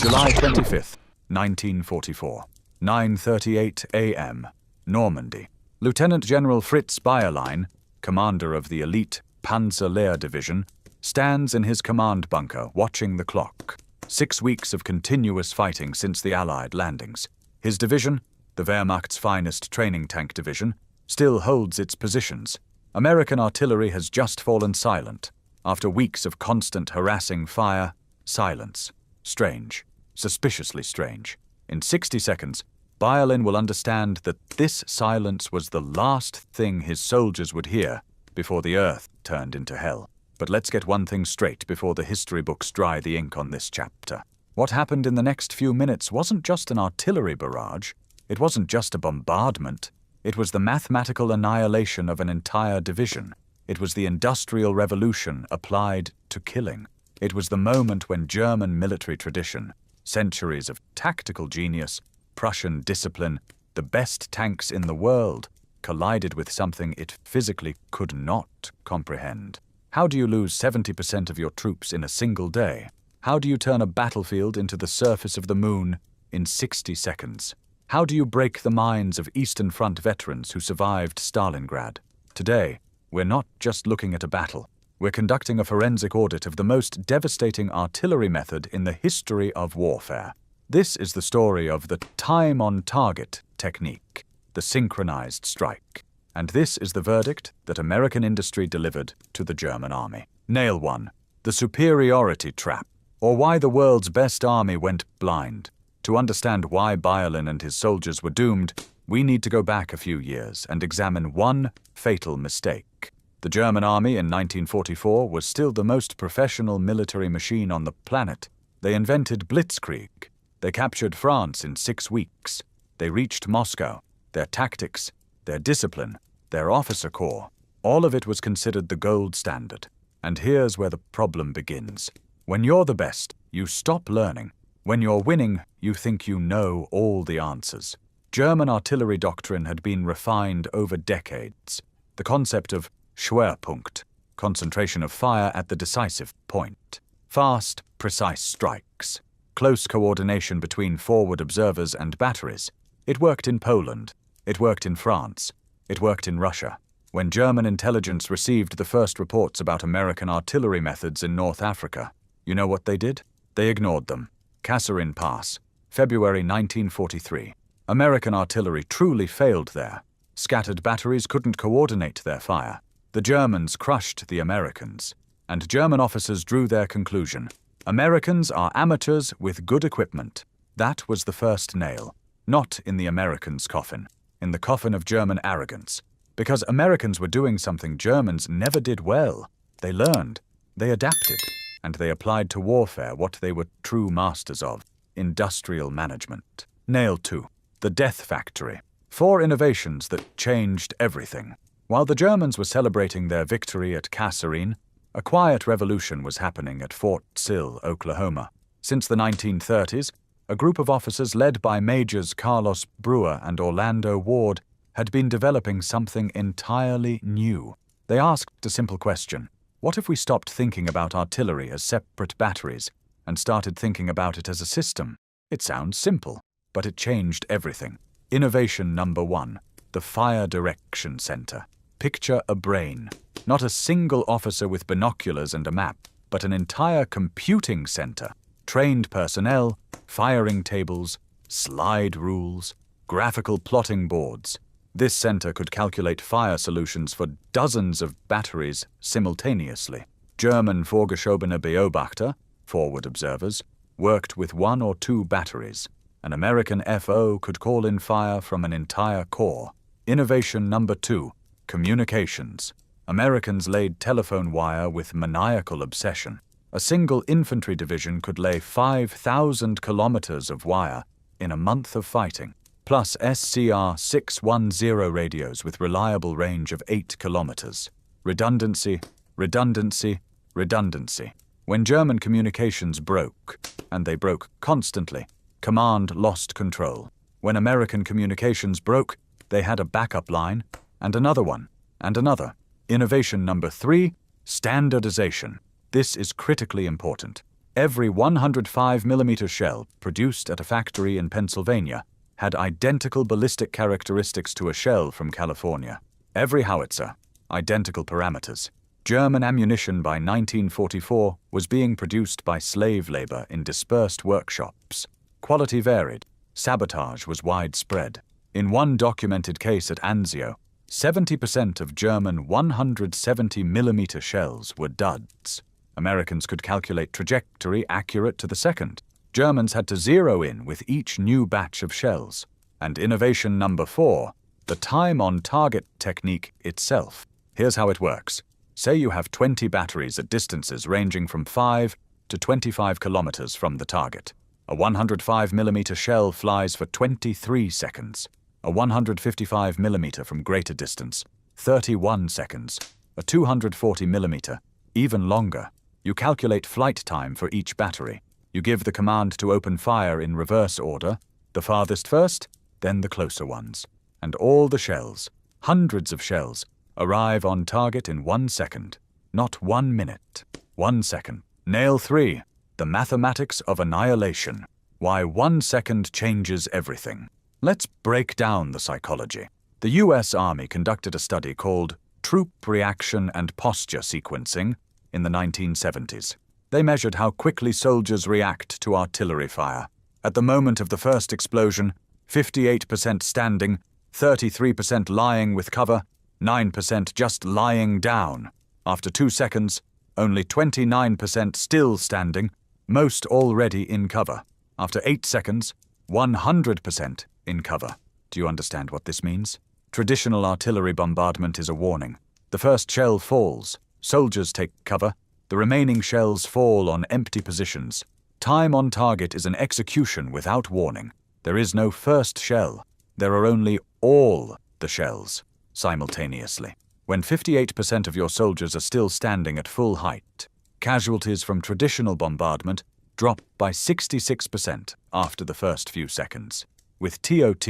July 25th, 1944, 9:38 a.m., Normandy. Lieutenant General Fritz Bayerlein, commander of the elite Panzer Lehr Division, stands in his command bunker watching the clock. 6 weeks of continuous fighting since the Allied landings. His division, the Wehrmacht's finest training tank division, still holds its positions. American artillery has just fallen silent. After weeks of constant harassing fire, silence. Strange. Suspiciously strange. In 60 seconds, Bayerlein will understand that this silence was the last thing his soldiers would hear before the earth turned into hell. But let's get one thing straight before the history books dry the ink on this chapter. What happened in the next few minutes wasn't just an artillery barrage. It wasn't just a bombardment. It was the mathematical annihilation of an entire division. It was the Industrial Revolution applied to killing. It was the moment when German military tradition, centuries of tactical genius, Prussian discipline, the best tanks in the world, collided with something it physically could not comprehend. How do you lose 70% of your troops in a single day? How do you turn a battlefield into the surface of the moon in 60 seconds? How do you break the minds of Eastern Front veterans who survived Stalingrad? Today, we're not just looking at a battle. We're conducting a forensic audit of the most devastating artillery method in the history of warfare. This is the story of the time-on-target technique, the synchronized strike. And this is the verdict that American industry delivered to the German army. Nail 1. The superiority trap, or why the world's best army went blind. To understand why Bayerlein and his soldiers were doomed, we need to go back a few years and examine one fatal mistake. The German army in 1944 was still the most professional military machine on the planet. They invented blitzkrieg. They captured France in 6 weeks. They reached Moscow. Their tactics, their discipline, their officer corps, all of it was considered the gold standard. And here's where the problem begins. When you're the best, you stop learning. When you're winning, you think you know all the answers. German artillery doctrine had been refined over decades. The concept of Schwerpunkt, concentration of fire at the decisive point. Fast, precise strikes. Close coordination between forward observers and batteries. It worked in Poland. It worked in France. It worked in Russia. When German intelligence received the first reports about American artillery methods in North Africa, you know what they did? They ignored them. Kasserine Pass, February 1943. American artillery truly failed there. Scattered batteries couldn't coordinate their fire. The Germans crushed the Americans, and German officers drew their conclusion. Americans are amateurs with good equipment. That was the first nail. Not in the Americans' coffin, in the coffin of German arrogance. Because Americans were doing something Germans never did well. They learned, they adapted, and they applied to warfare what they were true masters of, industrial management. Nail 2. The Death Factory. 4 innovations that changed everything. While the Germans were celebrating their victory at Kasserine, a quiet revolution was happening at Fort Sill, Oklahoma. Since the 1930s, a group of officers led by Majors Carlos Brewer and Orlando Ward had been developing something entirely new. They asked a simple question. What if we stopped thinking about artillery as separate batteries and started thinking about it as a system? It sounds simple, but it changed everything. Innovation number 1, the Fire Direction Center. Picture a brain. Not a single officer with binoculars and a map, but an entire computing center. Trained personnel, firing tables, slide rules, graphical plotting boards. This center could calculate fire solutions for dozens of batteries simultaneously. German Vorgeschobene Beobachter, forward observers, worked with 1 or 2 batteries. An American FO could call in fire from an entire corps. Innovation number 2, communications. Americans laid telephone wire with maniacal obsession. A single infantry division could lay 5,000 kilometers of wire in a month of fighting, plus SCR 610 radios with reliable range of 8 kilometers. Redundancy, redundancy, redundancy. When German communications broke, and they broke constantly, command lost control. When American communications broke, they had a backup line, and another one, and another. Innovation number 3, standardization. This is critically important. Every 105mm shell produced at a factory in Pennsylvania had identical ballistic characteristics to a shell from California. Every howitzer, identical parameters. German ammunition by 1944 was being produced by slave labor in dispersed workshops. Quality varied. Sabotage was widespread. In one documented case at Anzio, 70% of German 170mm shells were duds. Americans could calculate trajectory accurate to the second. Germans had to zero in with each new batch of shells. And innovation number 4, the time-on-target technique itself. Here's how it works. Say you have 20 batteries at distances ranging from 5 to 25 kilometers from the target. A 105mm shell flies for 23 seconds. A 155mm from greater distance, 31 seconds. A 240mm, even longer. You calculate flight time for each battery. You give the command to open fire in reverse order, the farthest first, then the closer ones. And all the shells, hundreds of shells, arrive on target in 1 second. Not 1 minute. 1 second. Nail 3. The mathematics of annihilation. Why 1 second changes everything. Let's break down the psychology. The U.S. Army conducted a study called Troop Reaction and Posture Sequencing in the 1970s. They measured how quickly soldiers react to artillery fire. At the moment of the first explosion, 58% standing, 33% lying with cover, 9% just lying down. After 2 seconds, only 29% still standing, most already in cover. After 8 seconds, 100% in cover. Do you understand what this means? Traditional artillery bombardment is a warning. The first shell falls. Soldiers take cover. The remaining shells fall on empty positions. Time on target is an execution without warning. There is no first shell. There are only all the shells simultaneously. When 58% of your soldiers are still standing at full height, casualties from traditional bombardment drop by 66% after the first few seconds. With TOT,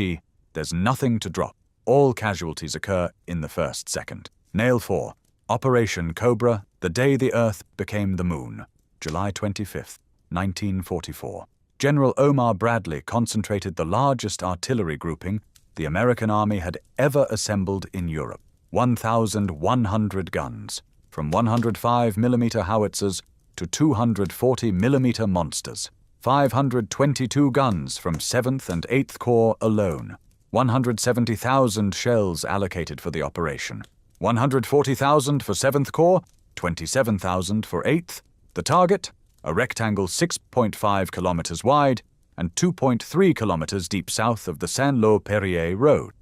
there's nothing to drop. All casualties occur in the first second. Nail 4. Operation Cobra, the day the Earth became the Moon. July 25, 1944. General Omar Bradley concentrated the largest artillery grouping the American Army had ever assembled in Europe. 1,100 guns, from 105mm howitzers to 240mm monsters. 522 guns from 7th and 8th Corps alone. 170,000 shells allocated for the operation. 140,000 for 7th Corps, 27,000 for 8th. The target, a rectangle 6.5 kilometers wide and 2.3 kilometers deep south of the Saint-Lô-Perrier Road.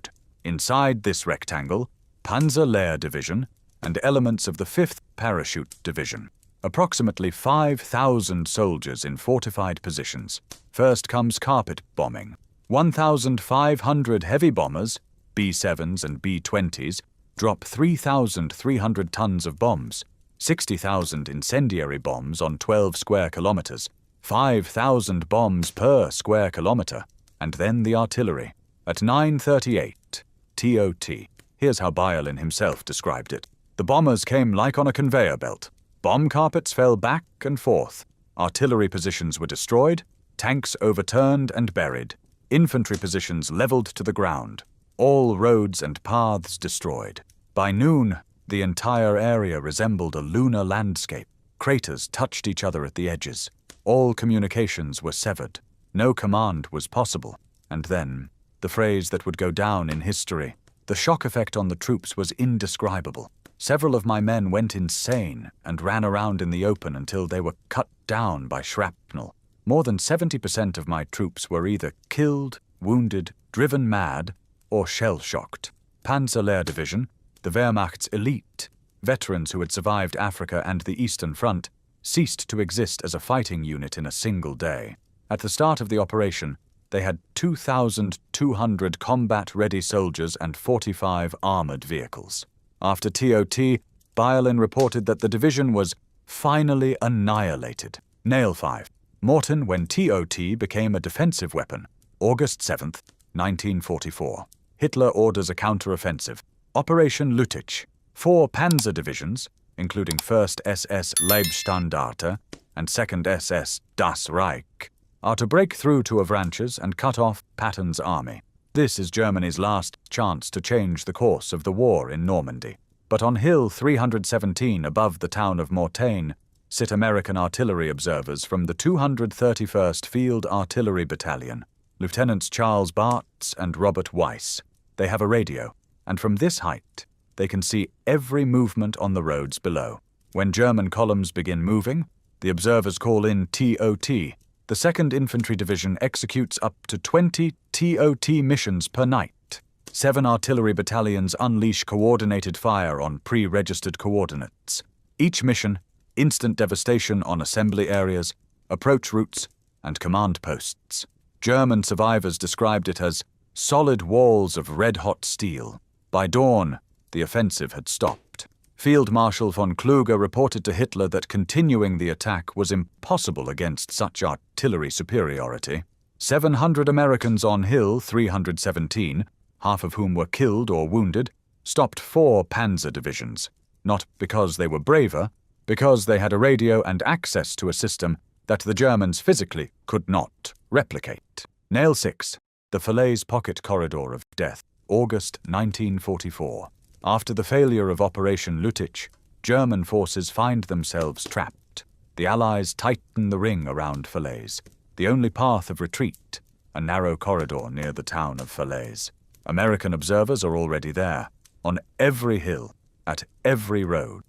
Inside this rectangle, Panzer Lehr Division and elements of the 5th Parachute Division. Approximately 5,000 soldiers in fortified positions. First comes carpet bombing. 1,500 heavy bombers, B-7s and B-20s, drop 3,300 tons of bombs, 60,000 incendiary bombs on 12 square kilometers, 5,000 bombs per square kilometer, and then the artillery. At 9:38, TOT. Here's how Bialin himself described it. The bombers came like on a conveyor belt. Bomb carpets fell back and forth. Artillery positions were destroyed, tanks overturned and buried, infantry positions leveled to the ground, all roads and paths destroyed. By noon, the entire area resembled a lunar landscape. Craters touched each other at the edges. All communications were severed. No command was possible. And then, the phrase that would go down in history. The shock effect on the troops was indescribable. Several of my men went insane and ran around in the open until they were cut down by shrapnel. More than 70% of my troops were either killed, wounded, driven mad, or shell-shocked. Panzer Lehr Division, the Wehrmacht's elite, veterans who had survived Africa and the Eastern Front, ceased to exist as a fighting unit in a single day. At the start of the operation, they had 2,200 combat-ready soldiers and 45 armored vehicles. After TOT, Bialin reported that the division was finally annihilated. Nail 5. Morton when TOT became a defensive weapon. August 7, 1944. Hitler orders a counter-offensive. Operation Lüttich. 4 panzer divisions, including 1st SS Leibstandarte and 2nd SS Das Reich are to break through to Avranches and cut off Patton's army. This is Germany's last chance to change the course of the war in Normandy. But on Hill 317 above the town of Mortagne sit American artillery observers from the 231st Field Artillery Battalion, Lieutenants Charles Bartz and Robert Weiss. They have a radio, and from this height, they can see every movement on the roads below. When German columns begin moving, the observers call in TOT. The 2nd Infantry Division executes up to 20 TOT missions per night. 7 artillery battalions unleash coordinated fire on pre-registered coordinates. Each mission, instant devastation on assembly areas, approach routes, and command posts. German survivors described it as solid walls of red-hot steel. By dawn, the offensive had stopped. Field Marshal von Kluge reported to Hitler that continuing the attack was impossible against such artillery superiority. 700 Americans on Hill 317, half of whom were killed or wounded, stopped 4 panzer divisions, not because they were braver, because they had a radio and access to a system that the Germans physically could not replicate. Nail 6. The Falaise Pocket Corridor of Death, August 1944. After the failure of Operation Lüttich, German forces find themselves trapped. The Allies tighten the ring around Falaise, the only path of retreat, a narrow corridor near the town of Falaise. American observers are already there, on every hill, at every road.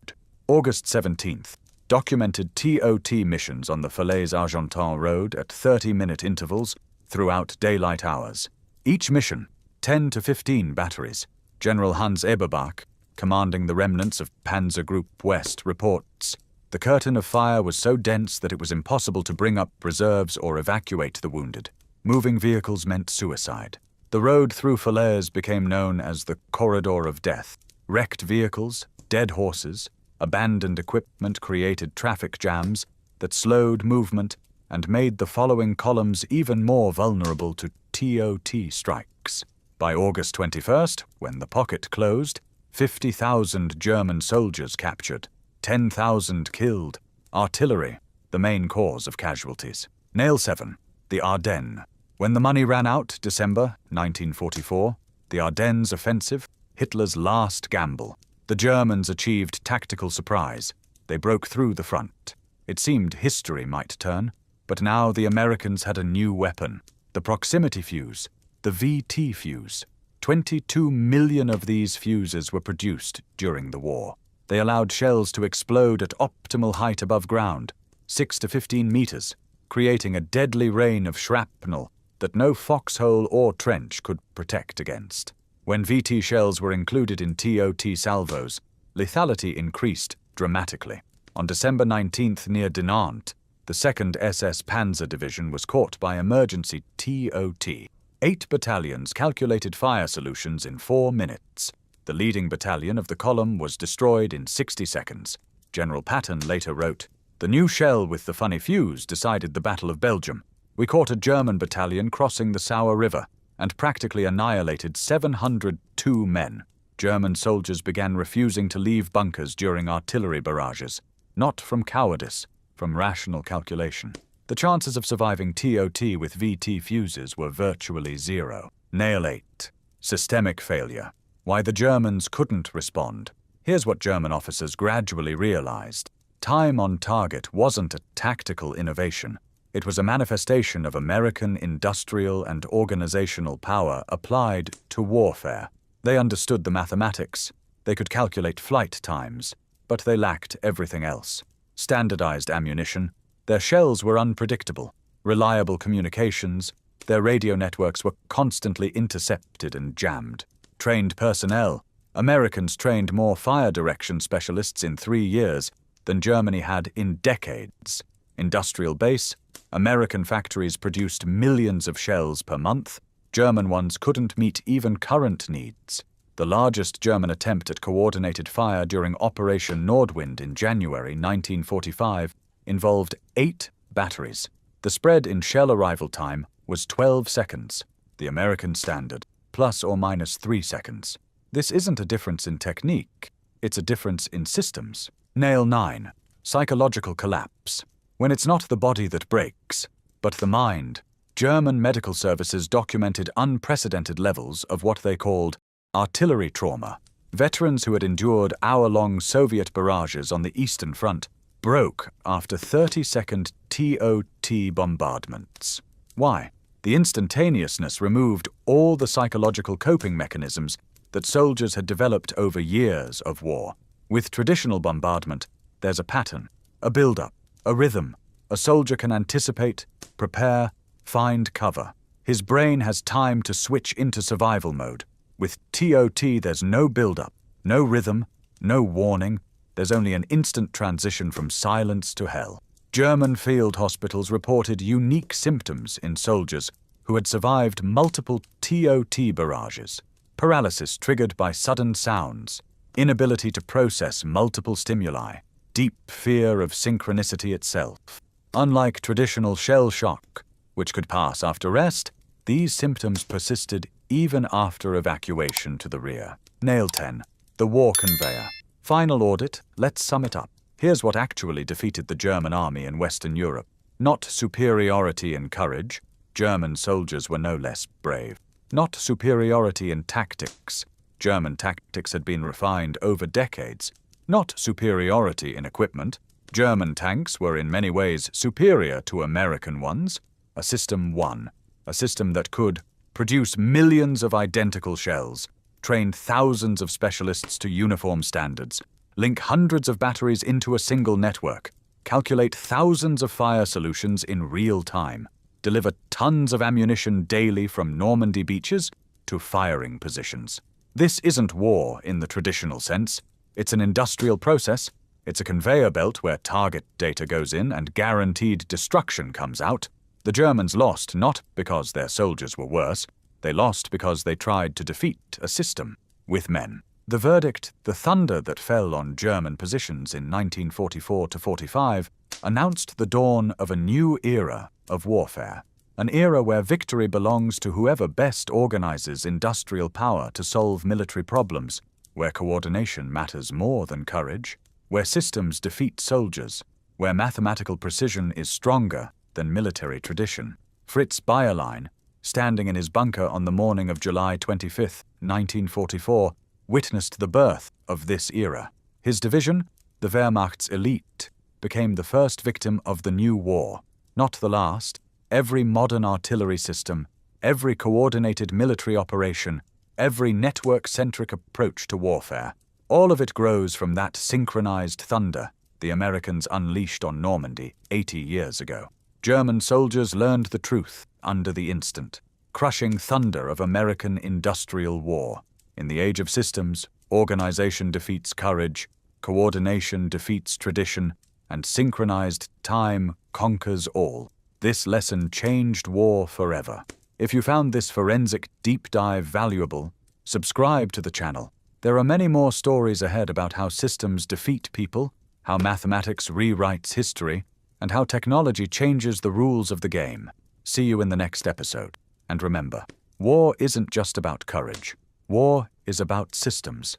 August 17th. Documented TOT missions on the Falaise-Argentan road at 30-minute intervals throughout daylight hours. Each mission, 10 to 15 batteries. General Hans Eberbach, commanding the remnants of Panzer Group West, reports, "The curtain of fire was so dense that it was impossible to bring up reserves or evacuate the wounded. Moving vehicles meant suicide. The road through Falaise became known as the Corridor of Death. Wrecked vehicles, dead horses, abandoned equipment created traffic jams that slowed movement and made the following columns even more vulnerable to TOT strikes. By August 21st, when the pocket closed, 50,000 German soldiers captured, 10,000 killed, artillery, the main cause of casualties. Nail 7. The Ardennes. When the money ran out, December 1944, the Ardennes offensive, Hitler's last gamble. The Germans achieved tactical surprise. They broke through the front. It seemed history might turn, but now the Americans had a new weapon, the proximity fuse, the VT fuse. 22 million of these fuses were produced during the war. They allowed shells to explode at optimal height above ground, 6 to 15 meters, creating a deadly rain of shrapnel that no foxhole or trench could protect against. When VT shells were included in TOT salvos, lethality increased dramatically. On December 19th near Dinant, the 2nd SS Panzer Division was caught by emergency TOT. 8 battalions calculated fire solutions in 4 minutes. The leading battalion of the column was destroyed in 60 seconds. General Patton later wrote, "The new shell with the funny fuse decided the Battle of Belgium. We caught a German battalion crossing the Sauer River and practically annihilated 702 men. German soldiers began refusing to leave bunkers during artillery barrages, not from cowardice, from rational calculation. The chances of surviving TOT with VT fuses were virtually zero." Nail 8. Systemic failure. Why the Germans couldn't respond. Here's what German officers gradually realized. Time on target wasn't a tactical innovation. It was a manifestation of American industrial and organizational power applied to warfare. They understood the mathematics. They could calculate flight times, but they lacked everything else. Standardized ammunition. Their shells were unpredictable. Reliable communications. Their radio networks were constantly intercepted and jammed. Trained personnel. Americans trained more fire direction specialists in 3 years than Germany had in decades. Industrial base. American factories produced millions of shells per month. German ones couldn't meet even current needs. The largest German attempt at coordinated fire during Operation Nordwind in January 1945 involved 8 batteries. The spread in shell arrival time was 12 seconds, the American standard, plus or minus 3 seconds. This isn't a difference in technique, it's a difference in systems. Nail 9. Psychological collapse. When it's not the body that breaks, but the mind, German medical services documented unprecedented levels of what they called artillery trauma. Veterans who had endured hour-long Soviet barrages on the Eastern Front broke after 30-second TOT bombardments. Why? The instantaneousness removed all the psychological coping mechanisms that soldiers had developed over years of war. With traditional bombardment, there's a pattern, a build-up, a rhythm. A soldier can anticipate, prepare, find cover. His brain has time to switch into survival mode. With TOT, there's no build-up, no rhythm, no warning. There's only an instant transition from silence to hell. German field hospitals reported unique symptoms in soldiers who had survived multiple TOT barrages. Paralysis triggered by sudden sounds, inability to process multiple stimuli, deep fear of synchronicity itself. Unlike traditional shell shock, which could pass after rest, these symptoms persisted even after evacuation to the rear. Nail 10. The war conveyor. Final audit, let's sum it up. Here's what actually defeated the German army in Western Europe. Not superiority in courage, German soldiers were no less brave. Not superiority in tactics, German tactics had been refined over decades. Not superiority in equipment, German tanks were in many ways superior to American ones. A system won, a system that could produce millions of identical shells, train thousands of specialists to uniform standards, link hundreds of batteries into a single network, calculate thousands of fire solutions in real time, deliver tons of ammunition daily from Normandy beaches to firing positions. This isn't war in the traditional sense. It's an industrial process. It's a conveyor belt where target data goes in and guaranteed destruction comes out. The Germans lost not because their soldiers were worse. They lost because they tried to defeat a system with men. The verdict, the thunder that fell on German positions in 1944-45, announced the dawn of a new era of warfare, an era where victory belongs to whoever best organizes industrial power to solve military problems, where coordination matters more than courage, where systems defeat soldiers, where mathematical precision is stronger than military tradition. Fritz Bayerlein, standing in his bunker on the morning of July 25, 1944, witnessed the birth of this era. His division, the Wehrmacht's elite, became the first victim of the new war, not the last. Every modern artillery system, every coordinated military operation, every network-centric approach to warfare, all of it grows from that synchronized thunder the Americans unleashed on Normandy 80 years ago. German soldiers learned the truth under the instant, crushing thunder of American industrial war. In the age of systems, organization defeats courage, coordination defeats tradition, and synchronized time conquers all. This lesson changed war forever. If you found this forensic deep dive valuable, subscribe to the channel. There are many more stories ahead about how systems defeat people, how mathematics rewrites history, and how technology changes the rules of the game. See you in the next episode. And remember, war isn't just about courage. War is about systems.